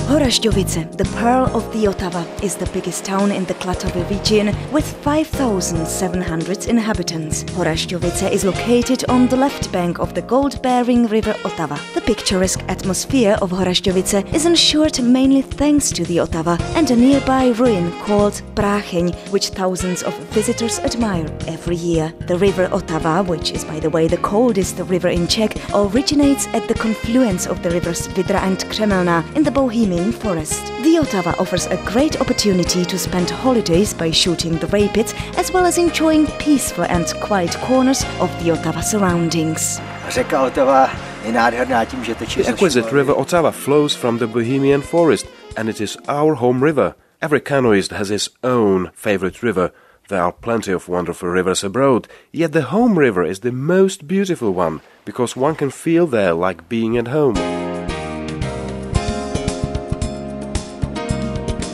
Horažďovice, the pearl of the Otava, is the biggest town in the Klatovy region with 5,700 inhabitants. Horažďovice is located on the left bank of the gold-bearing river Otava. The picturesque atmosphere of Horažďovice is ensured mainly thanks to the Otava and a nearby ruin called Prácheň, which thousands of visitors admire every year. The river Otava, which is by the way the coldest river in Czech, originates at the confluence of the rivers Vidra and Kremelna in the Bohemian forest. The Otava offers a great opportunity to spend holidays by shooting the rapids as well as enjoying peaceful and quiet corners of the Otava surroundings. The exquisite river Otava flows from the Bohemian forest and it is our home river. Every canoeist has his own favorite river. There are plenty of wonderful rivers abroad, yet the home river is the most beautiful one because one can feel there like being at home.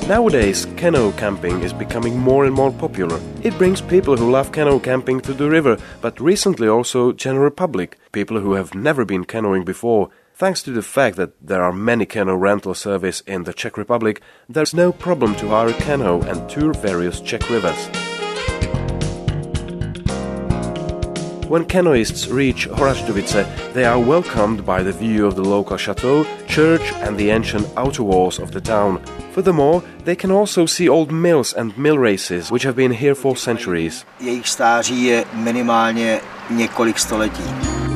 Nowadays, canoe camping is becoming more and more popular. It brings people who love canoe camping to the river, but recently also general public, people who have never been canoeing before. Thanks to the fact that there are many canoe rental service in the Czech Republic, there's no problem to hire a canoe and tour various Czech rivers. When canoeists reach Horažďovice, they are welcomed by the view of the local chateau, church and the ancient outer walls of the town. Furthermore, they can also see old mills and mill races which have been here for centuries.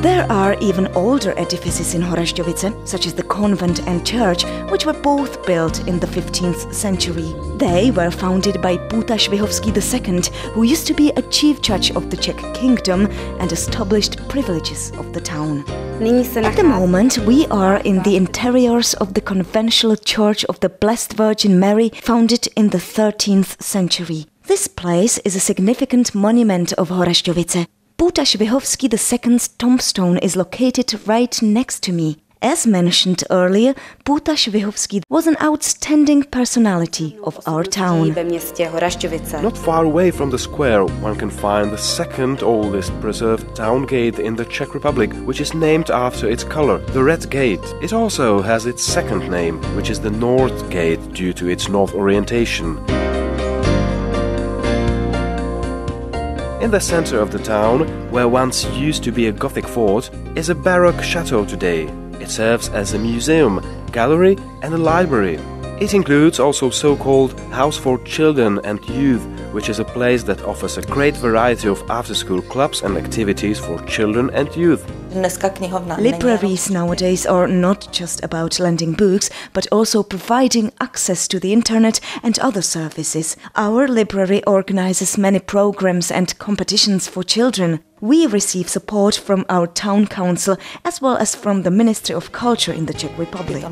There are even older edifices in Horažďovice, such as the convent and church, which were both built in the 15th century. They were founded by Horažďovice II, who used to be a chief judge of the Czech kingdom and established privileges of the town. At the moment, we are in the interiors of the conventual church of the Blessed Virgin Mary, founded in the 13th century. This place is a significant monument of Horažďovice. Horažďovice II's tombstone is located right next to me. As mentioned earlier, Horažďovice was an outstanding personality of our town. Not far away from the square, one can find the second oldest preserved town gate in the Czech Republic, which is named after its color, the Red Gate. It also has its second name, which is the North Gate, due to its north orientation. In the center of the town, where once used to be a Gothic fort, is a Baroque chateau today. It serves as a museum, gallery and a library. It includes also so-called House for Children and Youth, which is a place that offers a great variety of after-school clubs and activities for children and youth. Libraries nowadays are not just about lending books, but also providing access to the internet and other services. Our library organizes many programs and competitions for children. We receive support from our town council as well as from the Ministry of Culture in the Czech Republic.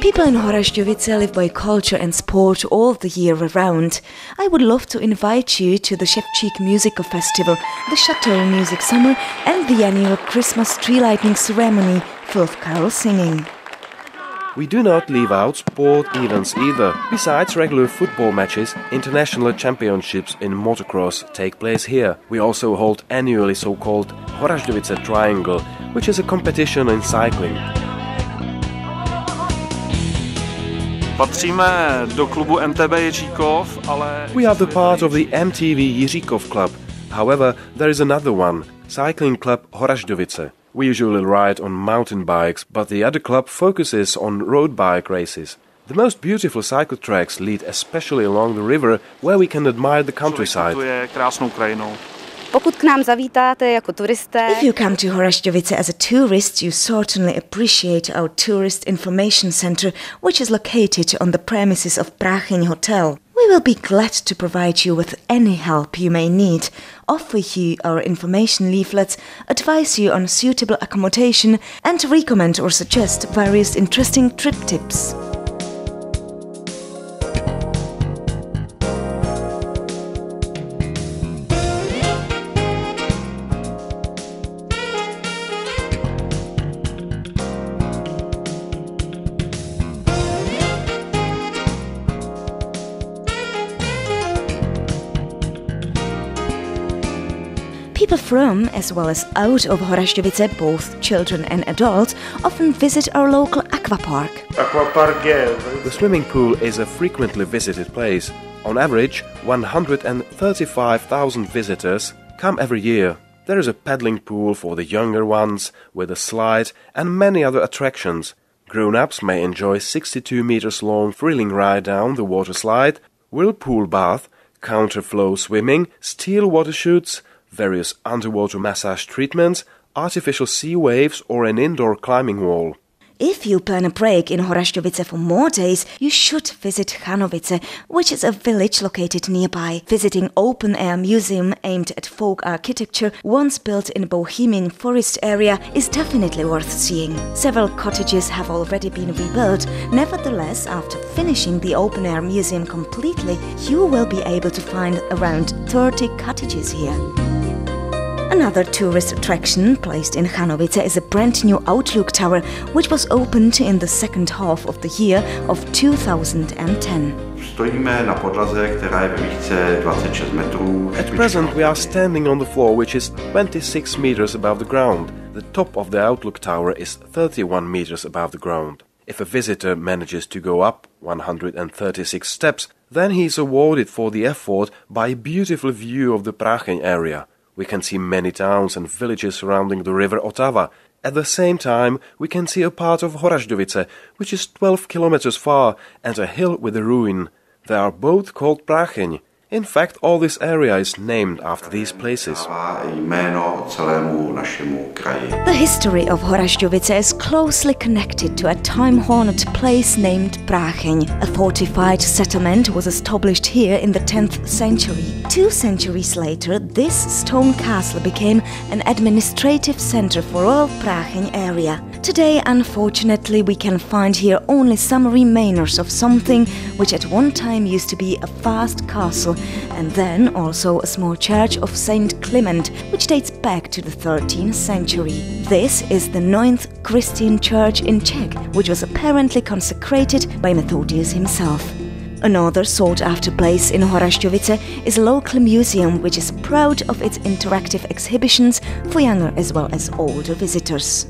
People in Horažďovice live by culture and sport all the year around. I would love to invite you to the Ševčík Musical Festival, the Chateau Music Summer and the annual Christmas tree lighting ceremony full of carol singing. We do not leave out sport events either. Besides regular football matches, international championships in motocross take place here. We also hold annually so-called Horažďovice Triangle, which is a competition in cycling. Patříme do klubu MTB Jiříkov, ale... We are the part of the MTV Jiříkov club. However, there is another one, Cycling Club Horažďovice. We usually ride on mountain bikes, but the other club focuses on road bike races. The most beautiful cycle tracks lead especially along the river, where we can admire the countryside. If you come to Horažďovice as a tourist, you certainly appreciate our tourist information center, which is located on the premises of Prácheň Hotel. We will be glad to provide you with any help you may need, offer you our information leaflets, advise you on suitable accommodation, and recommend or suggest various interesting trip tips. People from, as well as out of Horažďovice, both children and adults, often visit our local aquapark. The swimming pool is a frequently visited place. On average, 135,000 visitors come every year. There is a paddling pool for the younger ones, with a slide and many other attractions. Grown-ups may enjoy 62 meters long thrilling ride down the water slide, whirlpool bath, counterflow swimming, steel water chutes, various underwater massage treatments, artificial sea waves or an indoor climbing wall. If you plan a break in Horažďovice for more days, you should visit Chanovice, which is a village located nearby. Visiting open-air museum aimed at folk architecture, once built in a Bohemian forest area, is definitely worth seeing. Several cottages have already been rebuilt. Nevertheless, after finishing the open-air museum completely, you will be able to find around 30 cottages here. Another tourist attraction placed in Chanovice is a brand new Outlook Tower, which was opened in the second half of the year of 2010. At present we are standing on the floor which is 26 meters above the ground. The top of the Outlook Tower is 31 meters above the ground. If a visitor manages to go up 136 steps, then he is awarded for the effort by a beautiful view of the Prácheň area. We can see many towns and villages surrounding the river Otava. At the same time, we can see a part of Horažďovice, which is 12 kilometers far, and a hill with a ruin. They are both called Prácheň. In fact, all this area is named after these places. The history of Horažďovice is closely connected to a time-honored place named Prácheň. A fortified settlement was established here in the 10th century. 2 centuries later, this stone castle became an administrative center for all Prácheň area. Today, unfortunately, we can find here only some remainers of something which at one time used to be a vast castle, and then also a small church of Saint Clement, which dates back to the 13th century. This is the 9th Christian church in Czech, which was apparently consecrated by Methodius himself. Another sought-after place in Horažďovice is a local museum which is proud of its interactive exhibitions for younger as well as older visitors.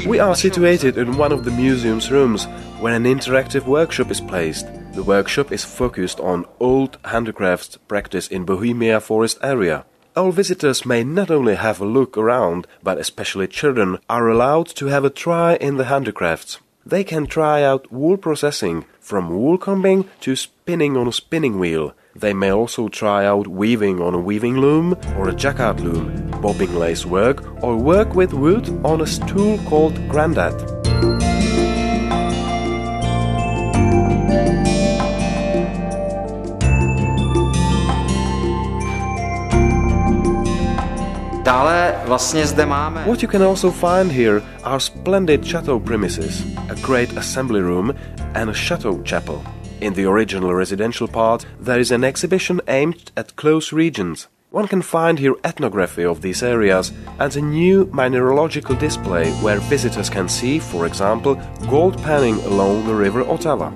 We are situated in one of the museum's rooms, where an interactive workshop is placed. The workshop is focused on old handicrafts practiced in Bohemia forest area. All visitors may not only have a look around, but especially children are allowed to have a try in the handicrafts. They can try out wool processing, from wool combing to spinning on a spinning wheel. They may also try out weaving on a weaving loom or a jacquard loom, bobbing lace work, or work with wood on a stool called grandad. What you can also find here are splendid chateau premises, a great assembly room and a chateau chapel. In the original residential part, there is an exhibition aimed at close regions. One can find here ethnography of these areas and a new mineralogical display where visitors can see, for example, gold panning along the river Otava.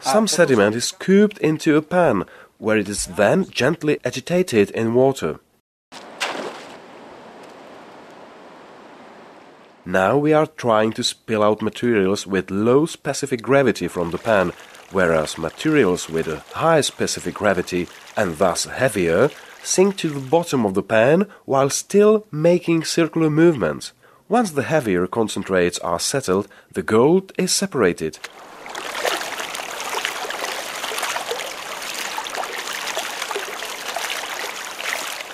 Some sediment is scooped into a pan, where it is then gently agitated in water. Now we are trying to spill out materials with low specific gravity from the pan, whereas materials with a high specific gravity, and thus heavier, sink to the bottom of the pan while still making circular movements. Once the heavier concentrates are settled, the gold is separated.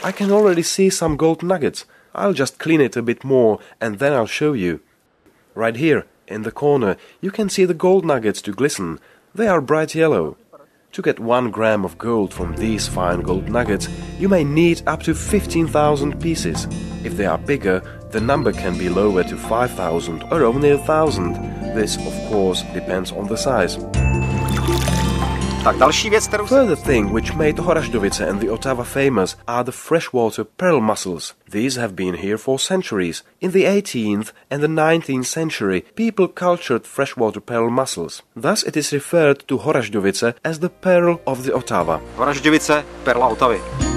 I can already see some gold nuggets. I'll just clean it a bit more and then I'll show you. Right here, in the corner, you can see the gold nuggets to glisten. They are bright yellow. To get 1 gram of gold from these fine gold nuggets, you may need up to 15,000 pieces. If they are bigger, the number can be lowered to 5,000 or only 1,000. This, of course, depends on the size. Tak další věc, kterou Further thing which made Horažďovice and the Otava famous are the freshwater pearl mussels. These have been here for centuries. In the 18th and the 19th century, people cultured freshwater pearl mussels. Thus it is referred to Horažďovice as the pearl of the Otava. Horažďovice, perla Otavy.